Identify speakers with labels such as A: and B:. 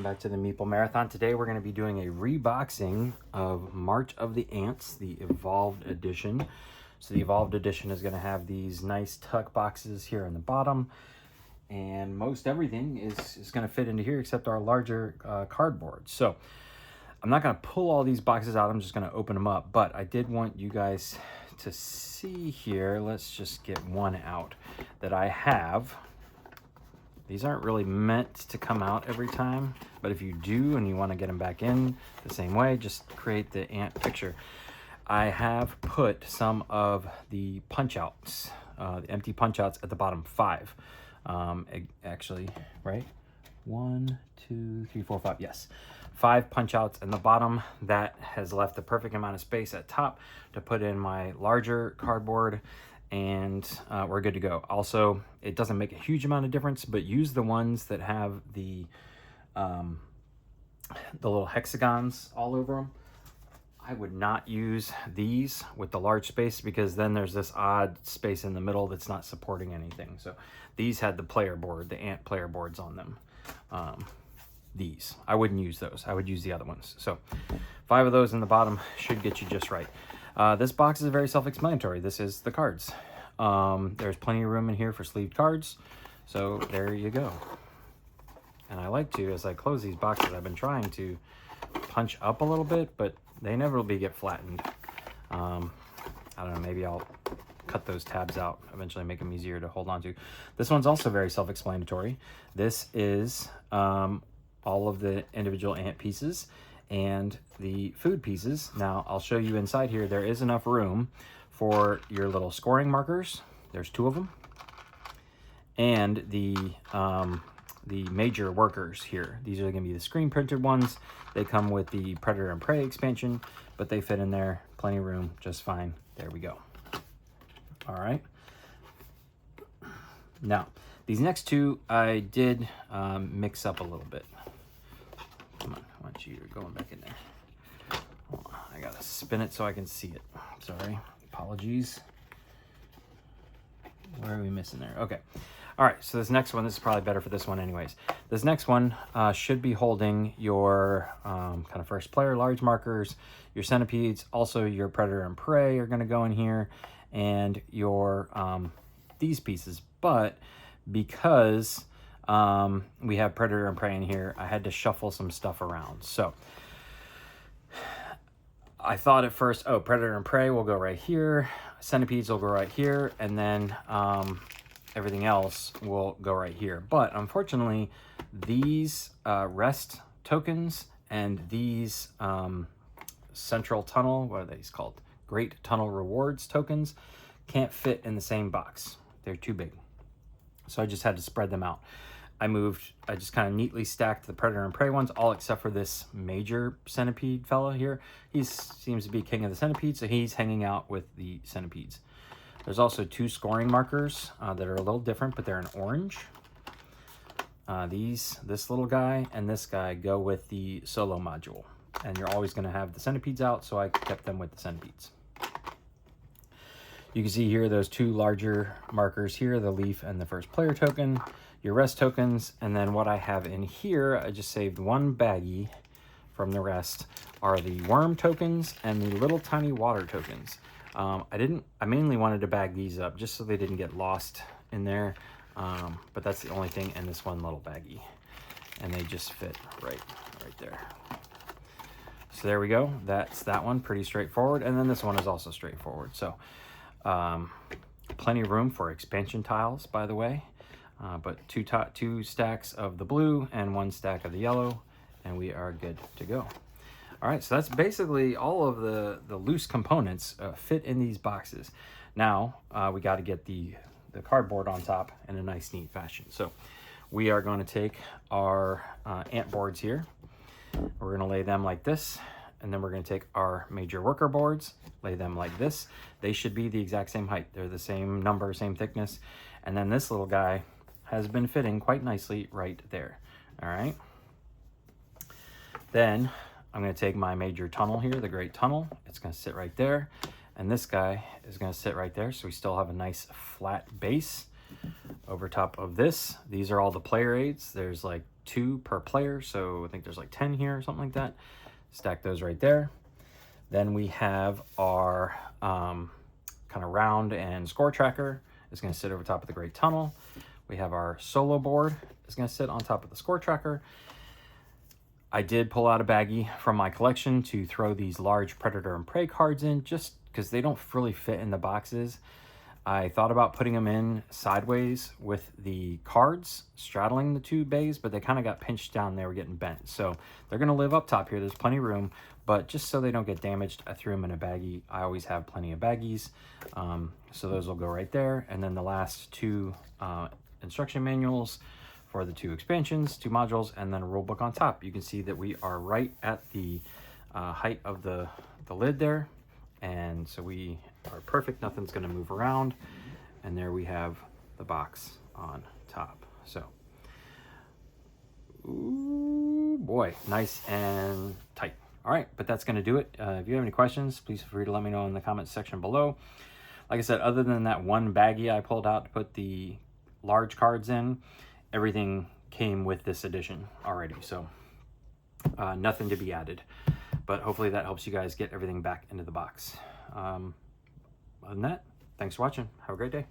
A: Welcome back to the Meeple Marathon. Today we're going to be doing a reboxing of March of the Ants, the Evolved Edition. So the Evolved Edition is going to have these nice tuck boxes here in the bottom, and most everything is going to fit into here except our larger cardboard. So I'm not going to pull all these boxes out, I'm just going to open them up, but I did want you guys to see here. Let's just get one out that I have. These aren't really meant to come out every time, but if you do and you want to get them back in the same way, just create the ant picture. I have put some of the punch outs, the empty punch outs at the bottom, 5. Actually, right? 1, 2, 3, 4, 5. Yes, 5 punch outs in the bottom. That has left the perfect amount of space at top to put in my larger cardboard, and we're good to go. Also, it doesn't make a huge amount of difference, but use the ones that have the little hexagons all over them. I would not use these with the large space because then there's this odd space in the middle that's not supporting anything. So these had the player board, the ant player boards on them. These, I wouldn't use those. I would use the other ones. So 5 of those in the bottom should get you just right. This box is very self-explanatory. This is the cards. There's plenty of room in here for sleeved cards. So there you go. And I like to, as I close these boxes, I've been trying to punch up a little bit, but they inevitably get flattened. I don't know, maybe I'll cut those tabs out, eventually make them easier to hold on to. This one's also very self-explanatory. This is all of the individual ant pieces and the food pieces. Now I'll show you inside here. There is enough room for your little scoring markers. There's 2 of them, and the major workers here. These are going to be the screen printed ones. They come with the Predator and Prey expansion, but they fit in there, plenty of room, just fine. There we go. All right. Now these next 2 I did mix up a little bit. Come on, I want you going back in there. Hold on, I gotta spin it so I can see it. Sorry, apologies. Where are we missing there? Okay. All right, so this next one, this is probably better for this one anyways. This next one should be holding your kind of first player large markers, your centipedes, also your Predator and Prey are gonna go in here, and your these pieces. But because we have Predator and Prey in here, I had to shuffle some stuff around. So I thought at first, oh, Predator and Prey will go right here, centipedes will go right here, and then everything else will go right here. But unfortunately, these rest tokens and these central tunnel, what are these called? Great Tunnel Rewards tokens can't fit in the same box. They're too big. So I just had to spread them out. I just kind of neatly stacked the Predator and Prey ones, all except for this major centipede fellow here. He seems to be king of the centipedes, so he's hanging out with the centipedes. There's also 2 scoring markers that are a little different, but they're in orange. This little guy and this guy go with the solo module. And you're always going to have the centipedes out, so I kept them with the centipedes. You can see here those 2 larger markers here, the leaf and the first player token, your rest tokens, and then what I have in here, I just saved 1 baggie from the rest, are the worm tokens and the little tiny water tokens. I mainly wanted to bag these up just so they didn't get lost in there, but that's the only thing in this one little baggie, and they just fit right there. So there we go. That's that one, pretty straightforward, and then this one is also straightforward. So plenty of room for expansion tiles, by the way, but 2 stacks of the blue and 1 stack of the yellow, and we are good to go. All right, so that's basically all of the loose components fit in these boxes. Now we got to get the cardboard on top in a nice, neat fashion. So we are going to take our ant boards here. We're going to lay them like this, and then we're going to take our major worker boards, lay them like this. They should be the exact same height. They're the same number, same thickness. And then this little guy has been fitting quite nicely right there. All right. Then I'm going to take my major tunnel here, the Great Tunnel. It's going to sit right there. And this guy is going to sit right there. So we still have a nice flat base over top of this. These are all the player aids. There's like 2 per player, so I think there's like 10 here or something like that. Stack those right there. Then we have our kind of round and score tracker. It's going to sit over top of the Great Tunnel. We have our solo board. It's going to sit on top of the score tracker. I did pull out a baggie from my collection to throw these large Predator and Prey cards in, just because they don't really fit in the boxes. I thought about putting them in sideways with the cards straddling the 2 bays, but they kind of got pinched down. They were getting bent. So they're going to live up top here. There's plenty of room, but just so they don't get damaged, I threw them in a baggie. I always have plenty of baggies. So those will go right there. And then the last 2 instruction manuals for the 2 expansions, 2 modules, and then a rule book on top. You can see that we are right at the height of the lid there. And so we are perfect. Nothing's going to move around. And there we have the box on top. So, ooh, boy, nice and tight. All right, but that's going to do it. If you have any questions, please feel free to let me know in the comments section below. Like I said, other than that one baggie I pulled out to put the large cards in, everything came with this edition already. So nothing to be added. But hopefully that helps you guys get everything back into the box. Other than that, thanks for watching. Have a great day.